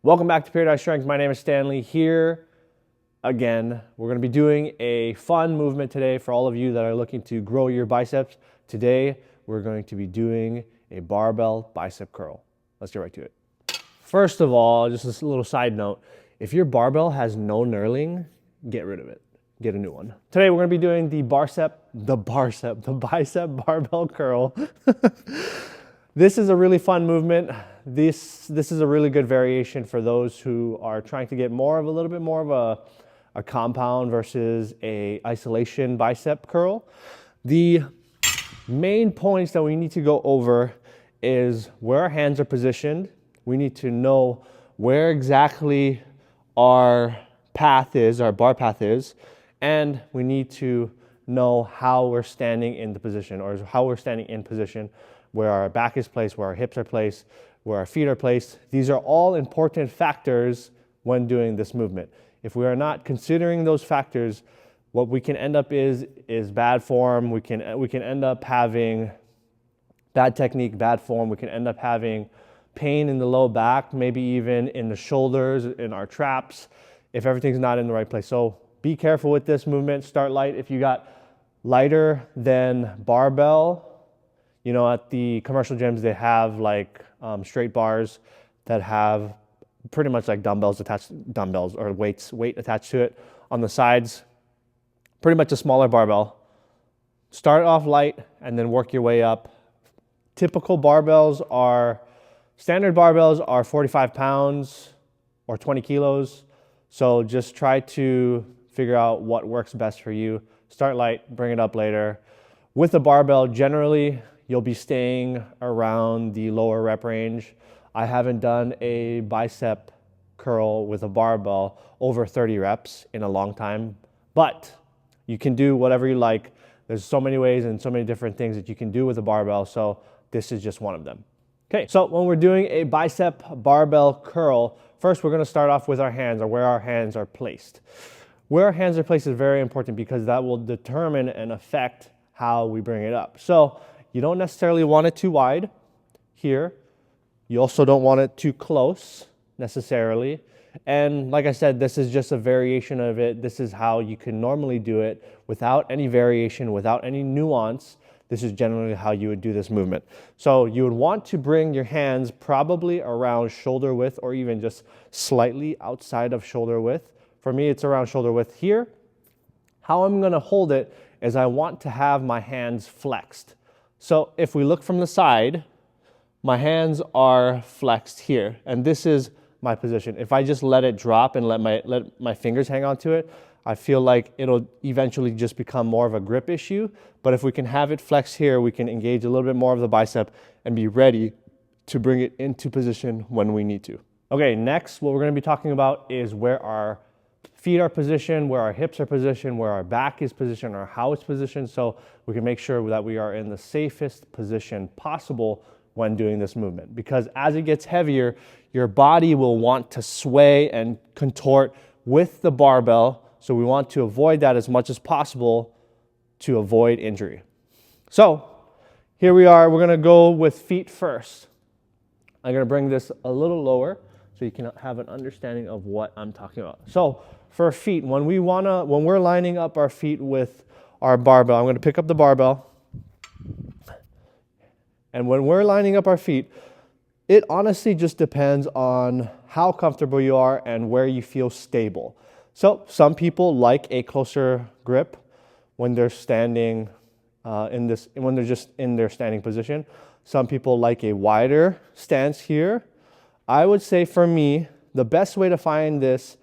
Welcome back to Paradise Strength. My name is Stanley here again. We're going to be doing a fun movement today for all of you that are looking to grow your biceps. Today, we're going to be doing a barbell bicep curl. Let's get right to it. First of all, just a little side note. If your barbell has no knurling, get rid of it. Get a new one. Today, we're going to be doing the bicep barbell curl. This is a really fun movement. This is a really good variation for those who are trying to get a little bit more of a compound versus a isolation bicep curl. The main points that we need to go over is where our hands are positioned. We need to know where exactly our path is, our bar path is, and we need to know how we're standing in the position, or how we're standing in position, where our back is placed, where our hips are placed, where our feet are placed. These are all important factors when doing this movement. If we are not considering those factors, what we can end up is bad form. We can end up having bad technique, bad form. We can end up having pain in the low back, maybe even in the shoulders, in our traps, if everything's not in the right place. So be careful with this movement. Start light. If you got lighter than barbell, you know, at the commercial gyms, they have like straight bars that have pretty much like dumbbells or weight attached to it. On the sides, pretty much a smaller barbell. Start off light and then work your way up. Standard barbells are 45 pounds or 20 kilos. So just try to figure out what works best for you. Start light, bring it up later. With a barbell, generally, you'll be staying around the lower rep range. I haven't done a bicep curl with a barbell over 30 reps in a long time, but you can do whatever you like. There's so many ways and so many different things that you can do with a barbell, so this is just one of them. Okay, so when we're doing a bicep barbell curl, first we're gonna start off with our hands, or where our hands are placed. Where our hands are placed is very important because that will determine and affect how we bring it up. So you don't necessarily want it too wide here. You also don't want it too close necessarily. And like I said, this is just a variation of it. This is how you can normally do it without any variation, without any nuance. This is generally how you would do this movement. So you would want to bring your hands probably around shoulder width, or even just slightly outside of shoulder width. For me, it's around shoulder width here. How I'm gonna hold it is I want to have my hands flexed. So if we look from the side, my hands are flexed here, and this is my position. If I just let it drop and let my fingers hang on to it, I feel like it'll eventually just become more of a grip issue. But if we can have it flexed here, we can engage a little bit more of the bicep and be ready to bring it into position when we need to. Okay, next, what we're gonna be talking about is where our feet are positioned, where our hips are positioned, where our back is positioned, or how it's positioned, so we can make sure that we are in the safest position possible when doing this movement. Because as it gets heavier, your body will want to sway and contort with the barbell, so we want to avoid that as much as possible to avoid injury. So here we are, we're gonna go with feet first. I'm gonna bring this a little lower so you can have an understanding of what I'm talking about. So for feet, when we're lining up our feet with our barbell, I'm gonna pick up the barbell. And when we're lining up our feet, it honestly just depends on how comfortable you are and where you feel stable. So some people like a closer grip when they're standing when they're just in their standing position. Some people like a wider stance here. I would say for me, the best way to find this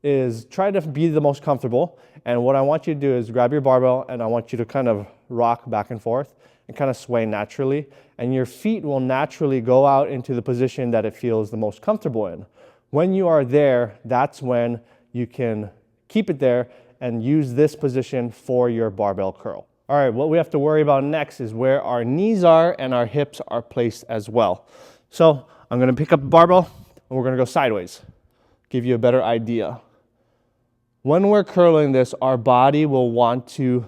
is try to be the most comfortable. And what I want you to do is grab your barbell, and I want you to kind of rock back and forth and kind of sway naturally. And your feet will naturally go out into the position that it feels the most comfortable in. When you are there, that's when you can keep it there and use this position for your barbell curl. All right, what we have to worry about next is where our knees are and our hips are placed as well. So I'm gonna pick up the barbell and we're gonna go sideways, give you a better idea. When we're curling this, our body will want to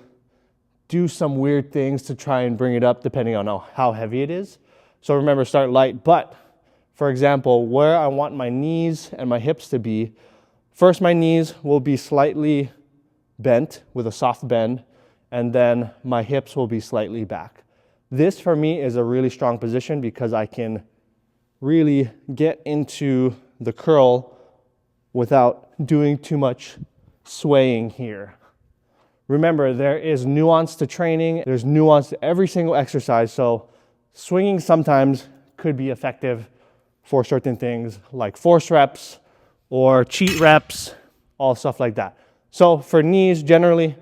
do some weird things to try and bring it up depending on how heavy it is. So remember, start light, but For example, where I want my knees and my hips to be, first my knees will be slightly bent with a soft bend, and then my hips will be slightly back. This for me is a really strong position because I can really get into the curl without doing too much swaying here. Remember, there is nuance to training. There's nuance to every single exercise. So swinging sometimes could be effective for certain things like force reps or cheat reps, all stuff like that. So for knees, generally,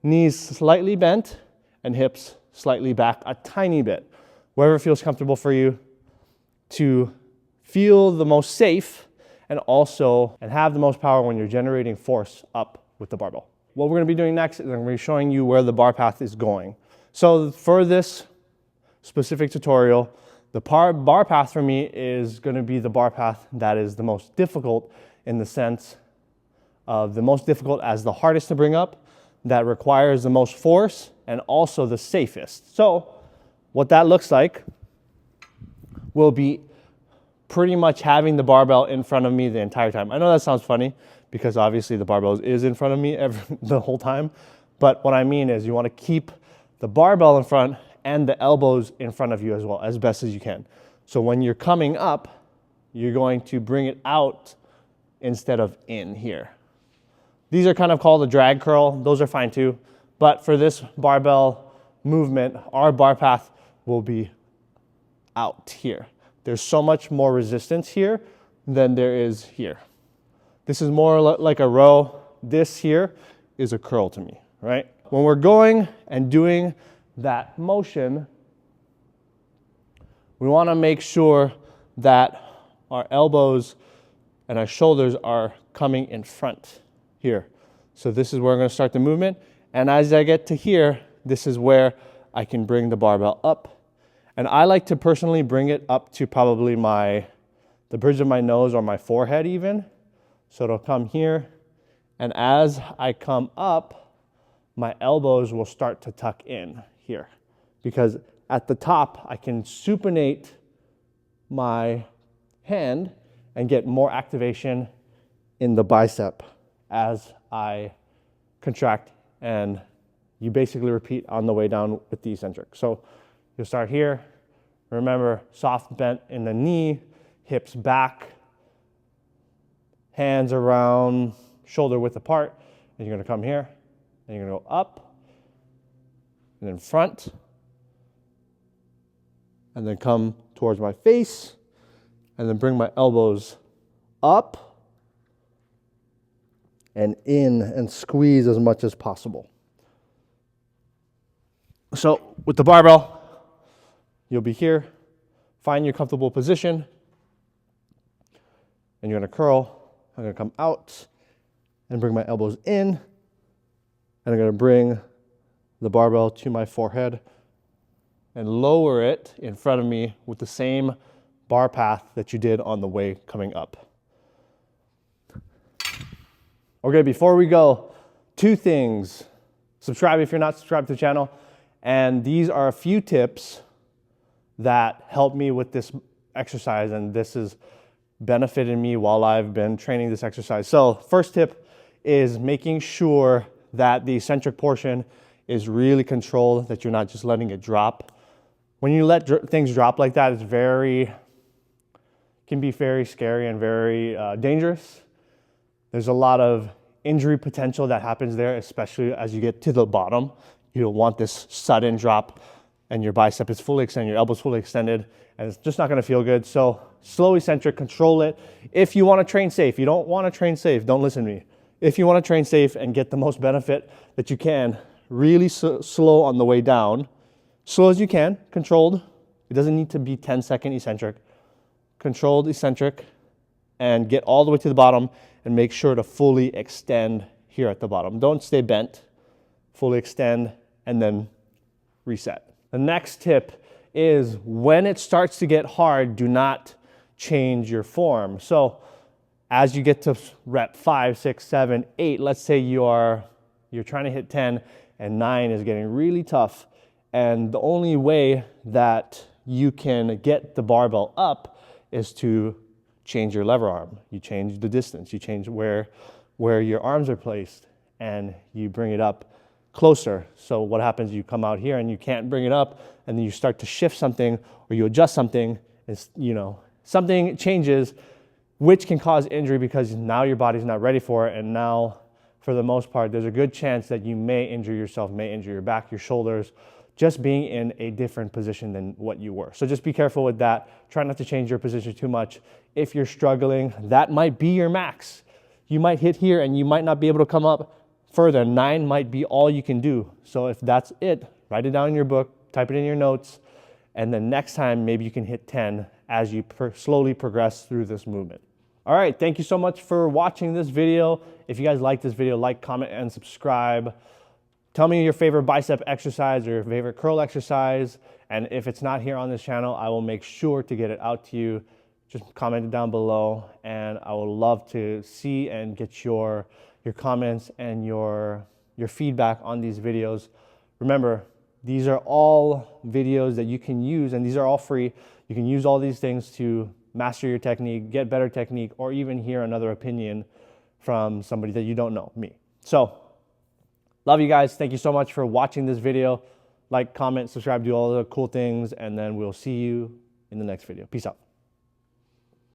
knees slightly bent and hips slightly back a tiny bit, wherever feels comfortable for you to feel the most safe and have the most power when you're generating force up with the barbell. What we're going to be doing next is I'm going to be showing you where the bar path is going. So for this specific tutorial, the bar path for me is going to be the bar path that is the most difficult, in the sense of the most difficult as the hardest to bring up, that requires the most force, and also the safest. So what that looks like will be pretty much having the barbell in front of me the entire time. I know that sounds funny because obviously the barbell is in front of me the whole time. But what I mean is you want to keep the barbell in front and the elbows in front of you as well, as best as you can. So when you're coming up, you're going to bring it out instead of in here. These are kind of called a drag curl. Those are fine too. But for this barbell movement, our bar path will be out here. There's so much more resistance here than there is here. This is more like a row. This here is a curl to me, right? When we're going and doing that motion, we want to make sure that our elbows and our shoulders are coming in front here. So this is where I'm going to start the movement. And as I get to here, this is where I can bring the barbell up. And I like to personally bring it up to probably the bridge of my nose or my forehead even. So it'll come here. And as I come up, my elbows will start to tuck in here. Because at the top, I can supinate my hand and get more activation in the bicep as I contract, and you basically repeat on the way down with the eccentric. So you'll start here. Remember, soft bent in the knee, hips back, hands around, shoulder width apart. And you're going to come here, and you're going to go up, and then front, and then come towards my face, and then bring my elbows up and in and squeeze as much as possible. So with the barbell, you'll be here, find your comfortable position, and you're going to curl. I'm going to come out and bring my elbows in, and I'm going to bring the barbell to my forehead and lower it in front of me with the same bar path that you did on the way coming up. Okay, before we go, 2 things. Subscribe if you're not subscribed to the channel. And these are a few tips that help me with this exercise, and this has benefited me while I've been training this exercise. So first tip is making sure that the eccentric portion is really controlled, that you're not just letting it drop. When you let things drop like that, can be very scary and very dangerous. There's a lot of injury potential that happens there, especially as you get to the bottom. You don't want this sudden drop and your bicep is fully extended, your elbow's fully extended, and it's just not gonna feel good. So slow eccentric, control it. If you wanna train safe, you don't wanna train safe, don't listen to me. If you wanna train safe and get the most benefit that you can, really slow on the way down, slow as you can, controlled. It doesn't need to be 10-second eccentric. Controlled eccentric, and get all the way to the bottom and make sure to fully extend here at the bottom. Don't stay bent, fully extend, and then reset. The next tip is when it starts to get hard, do not change your form. So as you get to rep 5, 6, 7, 8, let's say you're trying to hit 10 and 9 is getting really tough, and the only way that you can get the barbell up is to change your lever arm. You change the distance, you change where your arms are placed, and you bring it up closer. So what happens, you come out here and you can't bring it up, and then you start to shift something or you adjust something, it's, something changes, which can cause injury because now your body's not ready for it. And now, for the most part, there's a good chance that you may injure yourself, may injure your back, your shoulders, just being in a different position than what you were. So just be careful with that. Try not to change your position too much. If you're struggling, that might be your max. You might hit here and you might not be able to come up further. 9 might be all you can do. So if that's it, write it down in your book, type it in your notes, and then next time maybe you can hit 10 as you slowly progress through this movement. All right, thank you so much for watching this video. If you guys like this video, like, comment, and subscribe. Tell me your favorite bicep exercise or your favorite curl exercise. And if it's not here on this channel, I will make sure to get it out to you. Just comment it down below, and I would love to see and get your comments and your feedback on these videos. Remember, these are all videos that you can use, and these are all free. You can use all these things to master your technique, get better technique, or even hear another opinion from somebody that you don't know, me. So, love you guys. Thank you so much for watching this video. Like, comment, subscribe, do all the cool things, and then we'll see you in the next video. Peace out.